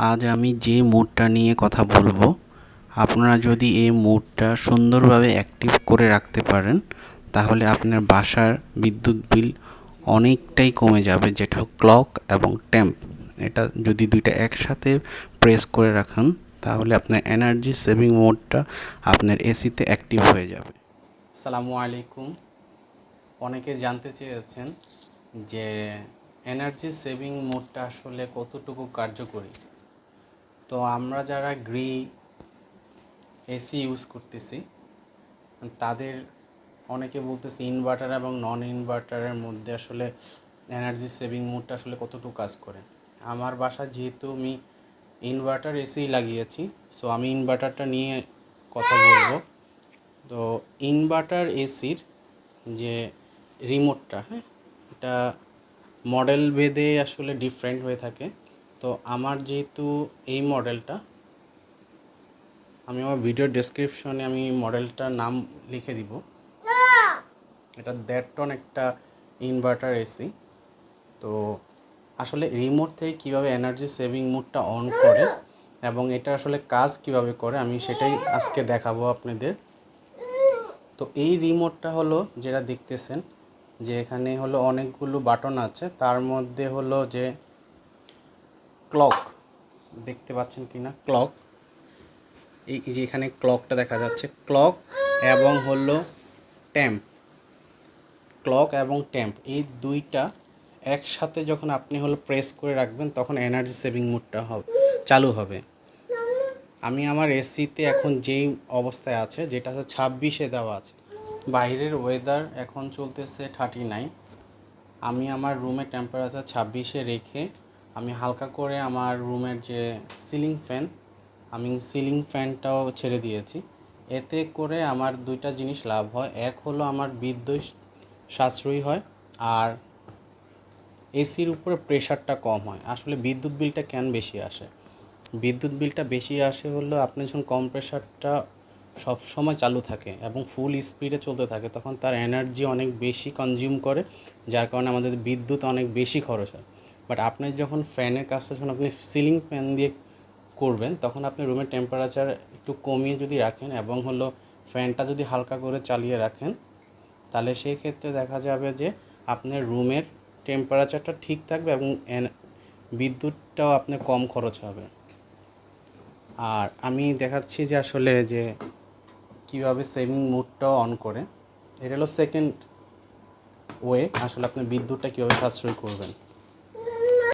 আজ আমি যে মোডটা নিয়ে কথা বলবো, আপনারা যদি এই মোডটা সুন্দরভাবে অ্যাক্টিভ করে রাখতে পারেন তাহলে আপনার বাসার বিদ্যুৎ বিল অনেকটাই কমে যাবে। যেটা ক্লক এবং টেম্প, এটা যদি দুইটা একসাথে প্রেস করে রাখেন তাহলে আপনার এনার্জি সেভিং মোডটা আপনার এসিতে অ্যাক্টিভ হয়ে যাবে। আসসালামু আলাইকুম। অনেকে জানতে চেয়েছেন যে এনার্জি সেভিং মোডটা আসলে কতটুকু কার্যকরী। তো আমরা যারা এসি ইউজ করতেছি তাদের অনেকে বলতেছে ইনভার্টার এবং নন ইনভার্টারের মধ্যে আসলে এনার্জি সেভিং মোডটা আসলে কতটুকু কাজ করে। আমার বাসা যেহেতু আমি ইনভার্টার এসি লাগিয়েছি, সো আমি ইনভার্টারটা নিয়ে কথা বলবো। তো ইনভার্টার এসির যে রিমোটটা, এটা মডেল ভেদে আসলে ডিফারেন্ট হয়ে থাকে। তো আমার যেহেতু এই মডেলটা, আমি আমার ভিডিও ডেসক্রিপশনে আমি মডেলটার নাম লিখে দিব। এটা 1.5 টন একটা ইনভার্টার এসি। তো আসলে রিমোট থেকে কীভাবে এনার্জি সেভিং মোডটা অন করে এবং এটা আসলে কাজ কিভাবে করে আমি সেটাই আজকে দেখাবো আপনাদের। তো এই রিমোটটা হলো যেটা দেখতেছেন যে এখানে হলো অনেকগুলো বাটন আছে, তার মধ্যে হলো যে ক্লক দেখতে পাচ্ছেন কি না, ক্লক, এই যে এখানে ক্লকটা দেখা যাচ্ছে, ক্লক এবং হলো ট্যাম্প। ক্লক এবং ট্যাম্প এই দুইটা একসাথে যখন আপনি হলো প্রেস করে রাখবেন তখন এনার্জি সেভিং মোডটা চালু হবে। আমি আমার এসিতে এখন যেই অবস্থায় আছে, যেটা হচ্ছে 26-এ দেওয়া আছে, বাইরের ওয়েদার এখন চলতেছে 39। আমি আমার রুমের টেম্পারেচার 26-এ রেখে আমি হালকা করে আমার রুমের যে সিলিং ফ্যান, আমি সিলিং ফ্যানটাও ছেড়ে দিয়েছি। এতে করে আমার দুইটা জিনিস লাভ হয়। এক হলো আমার বিদ্যুৎ সাশ্রয়ী হয়, আর এসির উপরে প্রেশারটা কম হয়। আসলে বিদ্যুৎ বিলটা কেন বেশি আসে? বিদ্যুৎ বিলটা বেশি আসে হলো আপনি যখন কম্প্রেসারটা সবসময় চালু থাকে এবং ফুল স্পিডে চলতে থাকে তখন তার এনার্জি অনেক বেশি কনজিউম করে, যার কারণে আমাদের বিদ্যুৎ অনেক বেশি খরচ হয়। বাট আপনি যখন ফ্যানের কাজটা যখন আপনি সিলিং ফ্যান দিয়ে করবেন তখন আপনি রুমের টেম্পারেচার একটু কমিয়ে যদি রাখেন এবং হলো ফ্যানটা যদি হালকা করে চালিয়ে রাখেন তাহলে সেই ক্ষেত্রে দেখা যাবে যে আপনার রুমের টেম্পারেচারটা ঠিক থাকবে এবং বিদ্যুৎটাও আপনার কম খরচ হবে। আর আমি দেখাচ্ছি যে আসলে যে কীভাবে সেভিং মোডটাও অন করে। এটা হলো সেকেন্ড ওয়ে, আসলে আপনি বিদ্যুৎটা কীভাবে সাশ্রয় করবেন।